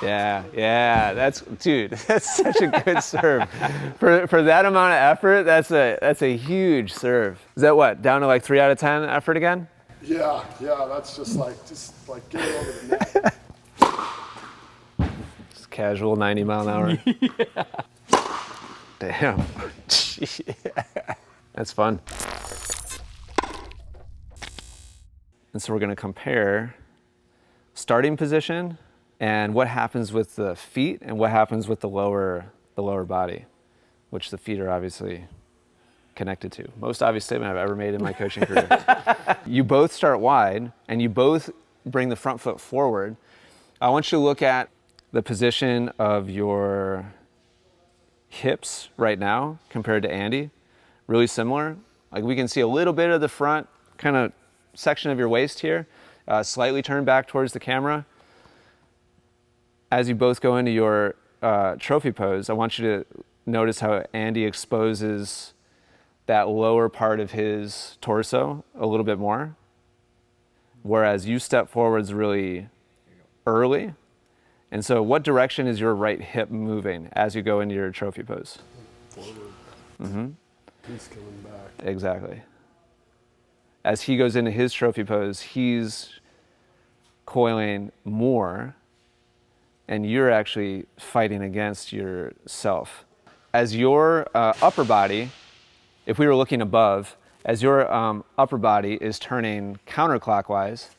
Yeah, that's such a good serve. For that amount of effort, that's a huge serve. Is that what, down to like 3 out of 10 effort again? Yeah, that's just like get it over the net. Just casual 90 mile an hour. Yeah. Damn. Yeah. That's fun. And so we're going to compare starting position and what happens with the feet and what happens with the lower body, which the feet are obviously connected to. Most obvious statement I've ever made in my coaching career. You both start wide and you both bring the front foot forward. I want you to look at the position of your hips right now compared to Andy. Really similar. Like we can see a little bit of the front kind of section of your waist here, slightly turned back towards the camera. As you both go into your trophy pose, I want you to notice how Andy exposes that lower part of his torso a little bit more, whereas you step forwards really early. And so what direction is your right hip moving as you go into your trophy pose? Forward. Mm-hmm. He's coming back. Exactly. As he goes into his trophy pose, he's coiling more, and you're actually fighting against yourself. As your upper body, if we were looking above, as your upper body is turning clockwise,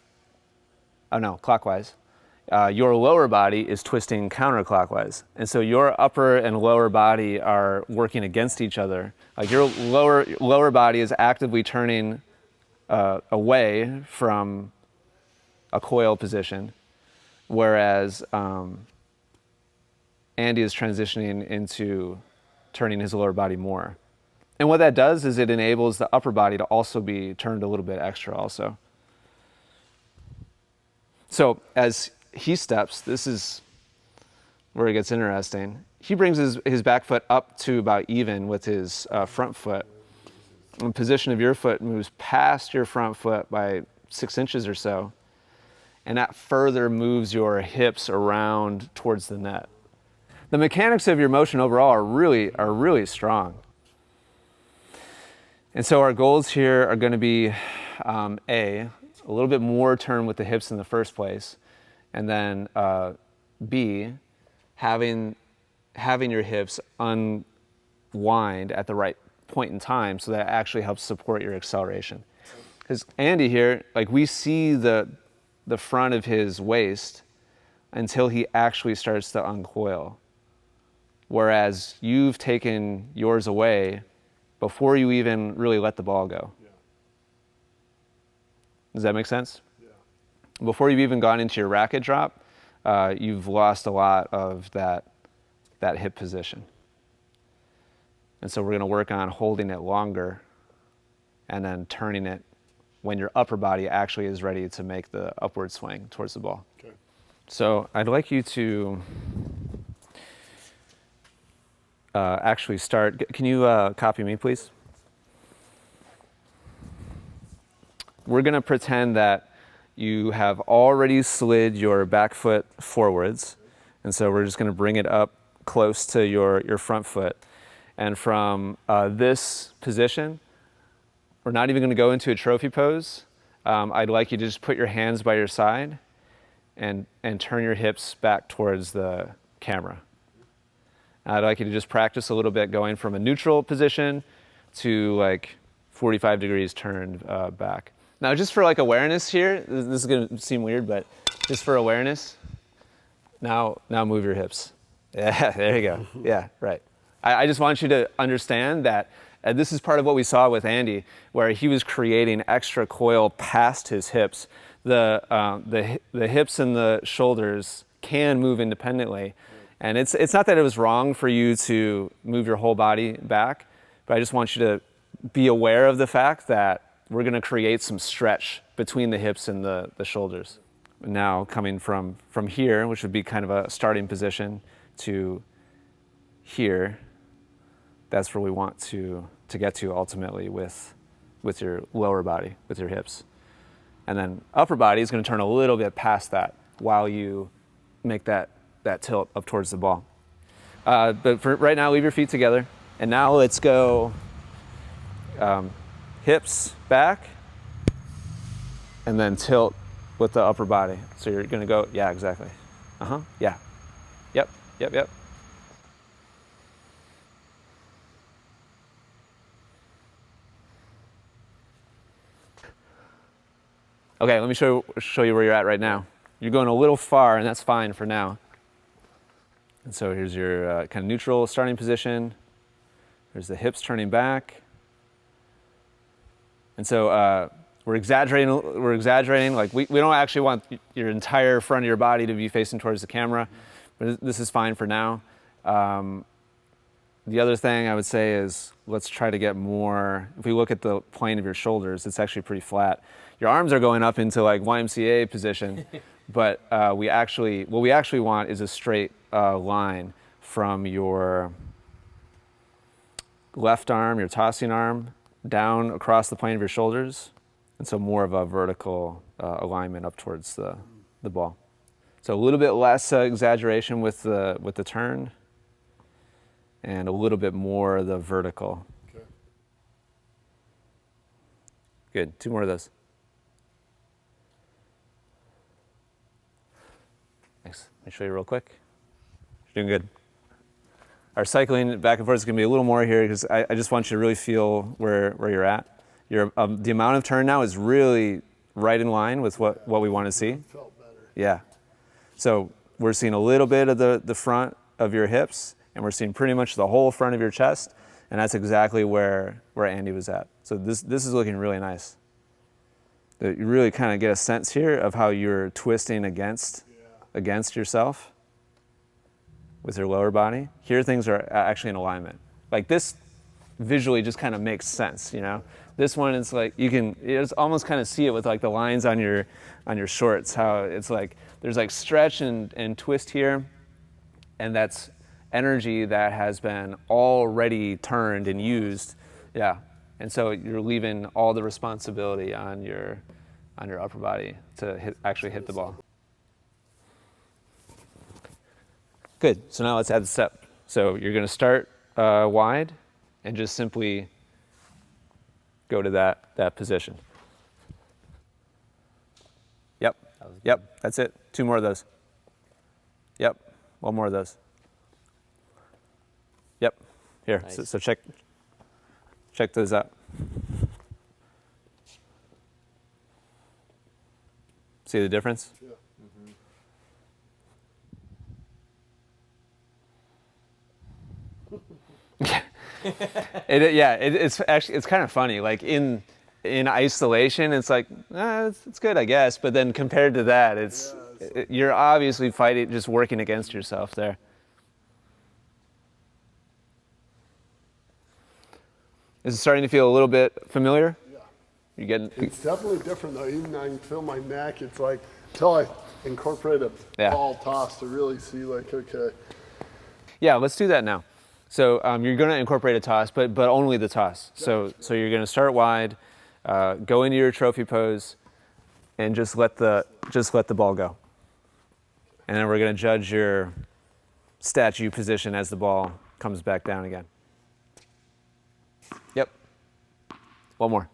your lower body is twisting counterclockwise. And so your upper and lower body are working against each other. Like your lower body is actively turning away from a coil position, whereas Andy is transitioning into turning his lower body more. And what that does is it enables the upper body to also be turned a little bit extra also. So as he steps, this is where it gets interesting. He brings his back foot up to about even with his front foot. The position of your foot moves past your front foot by 6 inches or so, and that further moves your hips around towards the net. The mechanics of your motion overall are really strong. And so our goals here are going to be a little bit more turn with the hips in the first place, and then B, having your hips unwind at the right point in time so that it actually helps support your acceleration. Because Andy here, like we see the front of his waist until he actually starts to uncoil. Whereas you've taken yours away before you even really let the ball go. Yeah. Does that make sense? Yeah. Before you've even gone into your racket drop, you've lost a lot of that hip position. And so we're going to work on holding it longer and then turning it when your upper body actually is ready to make the upward swing towards the ball. Okay. So I'd like you to actually start. Can you copy me, please? We're going to pretend that you have already slid your back foot forwards. And so we're just going to bring it up close to your front foot. And from this position, we're not even going to go into a trophy pose. I'd like you to just put your hands by your side and turn your hips back towards the camera. I'd like you to just practice a little bit going from a neutral position to like 45 degrees turned back. Now just for like awareness here, this is going to seem weird, but just for awareness, now move your hips. Yeah, there you go. Yeah, right. I just want you to understand that this is part of what we saw with Andy, where he was creating extra coil past his hips. The hips and the shoulders can move independently. And it's not that it was wrong for you to move your whole body back, but I just want you to be aware of the fact that we're going to create some stretch between the hips and the shoulders. Now coming from here, which would be kind of a starting position, to here, that's where we want to get to ultimately with your lower body, with your hips. And then upper body is going to turn a little bit past that while you make that that tilt up towards the ball. But for right now, leave your feet together. And now let's go hips back and then tilt with the upper body. So you're gonna go, yeah, exactly. Yeah. Yep, yep, yep. Okay, let me show you where you're at right now. You're going a little far, and that's fine for now. And so here's your kind of neutral starting position. There's the hips turning back. And so we're exaggerating. Like we don't actually want your entire front of your body to be facing towards the camera, but this is fine for now. The other thing I would say is let's try to get more, if we look at the plane of your shoulders, it's actually pretty flat. Your arms are going up into like YMCA position, but what we actually want is a straight line from your left arm, your tossing arm, down across the plane of your shoulders. And so more of a vertical alignment up towards the ball. So a little bit less exaggeration with the turn, and a little bit more the vertical. Okay. Good, 2 more of those. Thanks. Let me show you real quick. You're doing good. Our cycling back and forth is going to be a little more here because I just want you to really feel where you're at. The amount of turn now is really right in line with what we want to see. Felt better. Yeah. So we're seeing a little bit of the front of your hips, and we're seeing pretty much the whole front of your chest, and that's exactly where Andy was at. So this is looking really nice. You really kind of get a sense here of how you're twisting against yourself with your lower body. Here things are actually in alignment. Like this visually just kind of makes sense, you know? This one is like, you can almost kind of see it with like the lines on your shorts, how it's like, there's like stretch and twist here, and that's energy that has been already turned and used. Yeah. And so you're leaving all the responsibility on your upper body to actually hit the ball. Good. So now let's add the step. So you're going to start wide and just simply go to that position. Yep. Yep. That's it. 2 more of those. Yep. 1 more of those. Yep. Here. Nice. So check those out. See the difference? Yeah. It's actually kind of funny. Like in isolation, it's like it's good, I guess. But then compared to that, you're obviously fighting, just working against yourself there. Is it starting to feel a little bit familiar? Yeah. You getting? It's definitely different though. Even I can feel my neck. It's like until I incorporate a ball toss to really see like, okay. Yeah, let's do that now. So you're going to incorporate a toss, but only the toss. So you're going to start wide, go into your trophy pose, and just let the ball go. And then we're going to judge your statue position as the ball comes back down again. Yep. 1 more.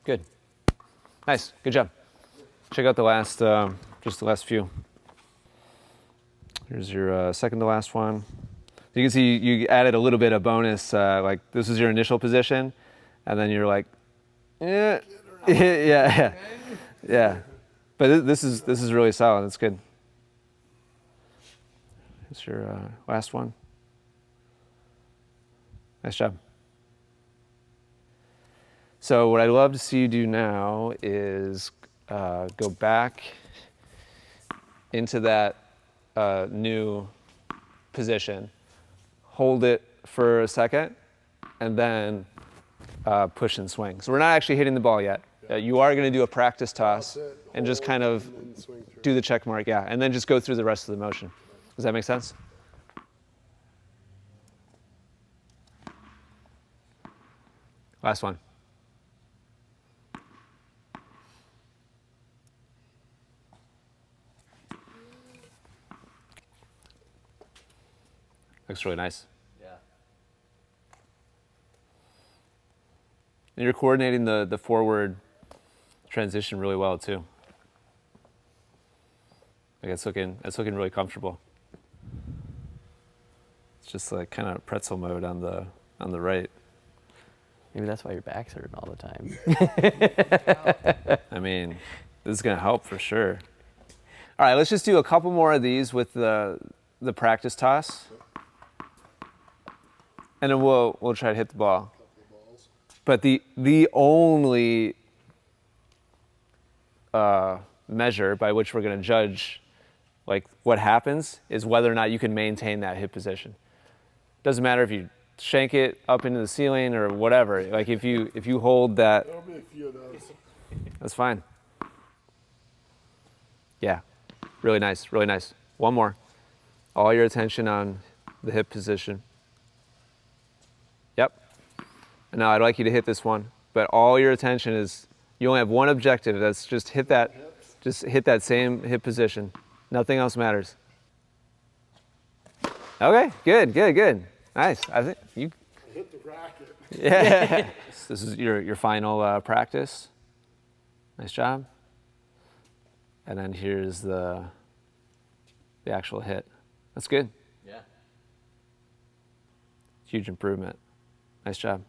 Good. Nice. Good job. Check out the last, just the last few. Here's your second to last one. You can see you added a little bit of bonus, like this is your initial position, and then you're like, yeah. But this is really solid. That's good. Here's your last one. Nice job. So what I'd love to see you do now is go back into that new position, hold it for a second, and then push and swing. So we're not actually hitting the ball yet. You are going to do a practice toss and just kind of do the check mark, and then just go through the rest of the motion. Does that make sense? Last one. Looks really nice. Yeah. And you're coordinating the forward transition really well too. Like it's looking really comfortable. It's just like kind of pretzel mode on the right. Maybe that's why your back's hurting all the time. I mean, this is gonna help for sure. All right, let's just do a couple more of these with the practice toss, and then we'll try to hit the ball. But the only measure by which we're going to judge like what happens is whether or not you can maintain that hip position. Doesn't matter if you shank it up into the ceiling or whatever. Like if you hold that, There'll be a few of those. that's fine. Yeah, really nice, really nice. One more. All your attention on the hip position. Yep. And now I'd like you to hit this one, but all your attention is, you only have one objective. That's just hit that same hip position. Nothing else matters. Okay, good. Nice. I think you Hit the racket. Yeah. This is your final practice. Nice job. And then here's the actual hit. That's good. Yeah. Huge improvement. Nice job.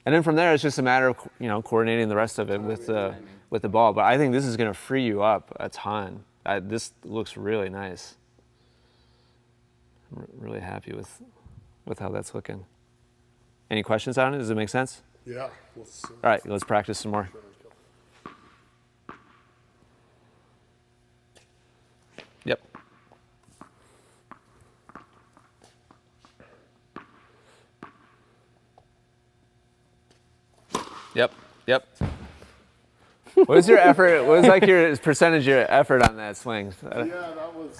And then from there, it's just a matter of coordinating the rest of it with the ball. But I think this is going to free you up a ton. This looks really nice. I'm really happy with how that's looking. Any questions on it? Does it make sense? Yeah. All right, let's practice some more. Yep. Yep. What was your effort? What was like your percentage of your effort on that swing? Yeah, that was.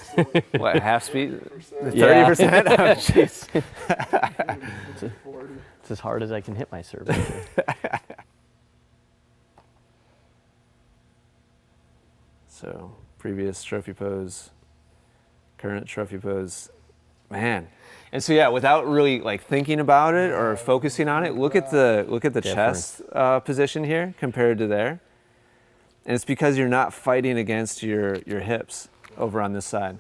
What, half speed? 30%. 30%? Oh, jeez. It's as hard as I can hit my serve. So, previous trophy pose, current trophy pose, man. And so yeah, without really like thinking about it or focusing on it, look at the chest position here compared to there. And it's because you're not fighting against your hips over on this side.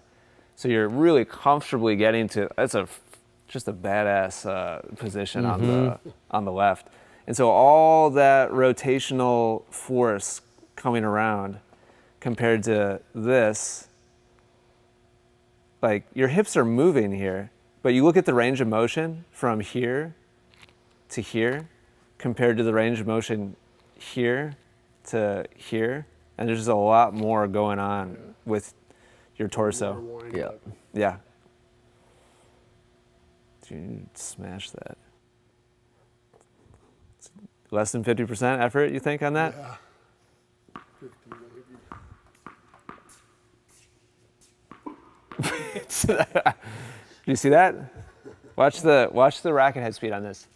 So you're really comfortably getting to, that's just a badass position on the left. And so all that rotational force coming around compared to this, like your hips are moving here, but you look at the range of motion from here to here compared to the range of motion here to here, and there's just a lot more going on with your torso. Yeah. Yeah. Dude, smash that. Less than 50% effort, you think, on that? Yeah. 50 maybe. Do you see that? Watch the racket head speed on this.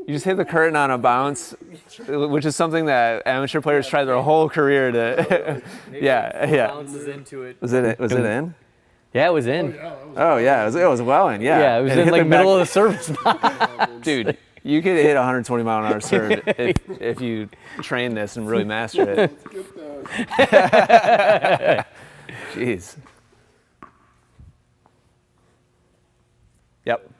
You just hit the curtain on a bounce, which is something that amateur players try their whole career to. Yeah. Bounces into it. Was it in? Yeah, it was in. Oh yeah, it was well in. Yeah. Yeah, it was And in hit like the middle back- of the service spot. Dude, you could hit 120 mile an hour serve if you train this and really master it. Let's get there. Jeez. Yep.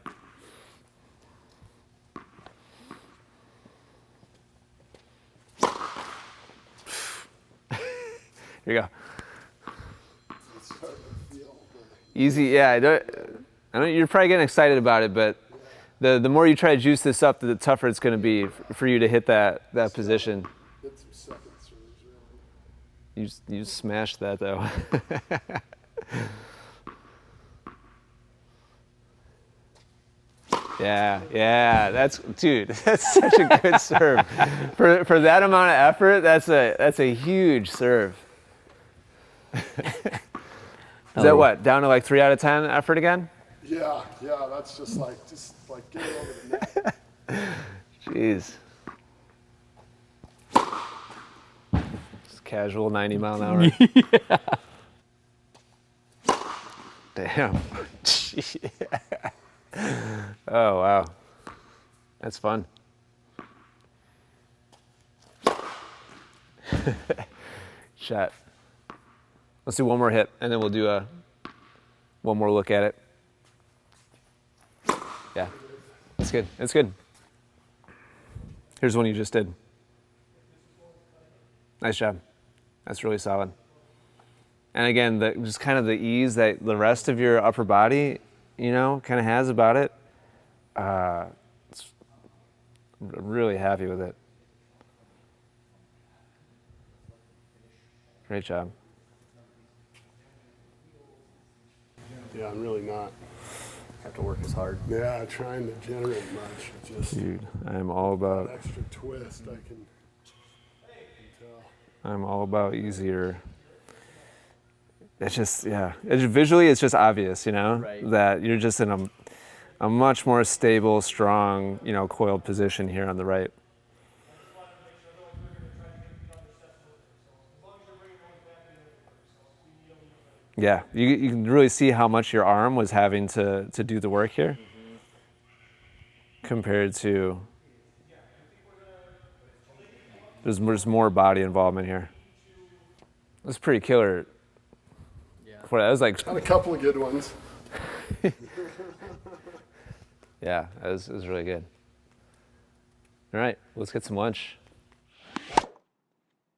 Here you go. Easy, yeah. I know you're probably getting excited about it, but the more you try to juice this up, the tougher it's going to be for you to hit that position. Hit some second serves, really. You smashed that though. Yeah. That's such a good serve. For that amount of effort, that's a huge serve. Is that what? Down to like 3 out of 10 effort again? Yeah, that's just like get it over the net. Jeez. Just casual 90 mile an hour. Damn. Oh, wow. That's fun. Shot. Let's do one more hit, and then we'll do one more look at it. Yeah, it's good. It's good. Here's one you just did. Nice job. That's really solid. And again, just kind of the ease that the rest of your upper body, you know, kind of has about it. I'm really happy with it. Great job. Yeah, I'm really not. Have to work as hard. Yeah, trying to generate much. Just Dude, I'm all about that extra twist. I can tell. I'm all about easier. It's just, yeah. Visually, it's just obvious, you know, Right. that you're just in a much more stable, strong, you know, coiled position here on the right. Yeah, you can really see how much your arm was having to do the work here compared to, there's more body involvement here. It was pretty killer. Yeah. That was like, Had a couple of good ones. yeah, it was really good. All right, let's get some lunch.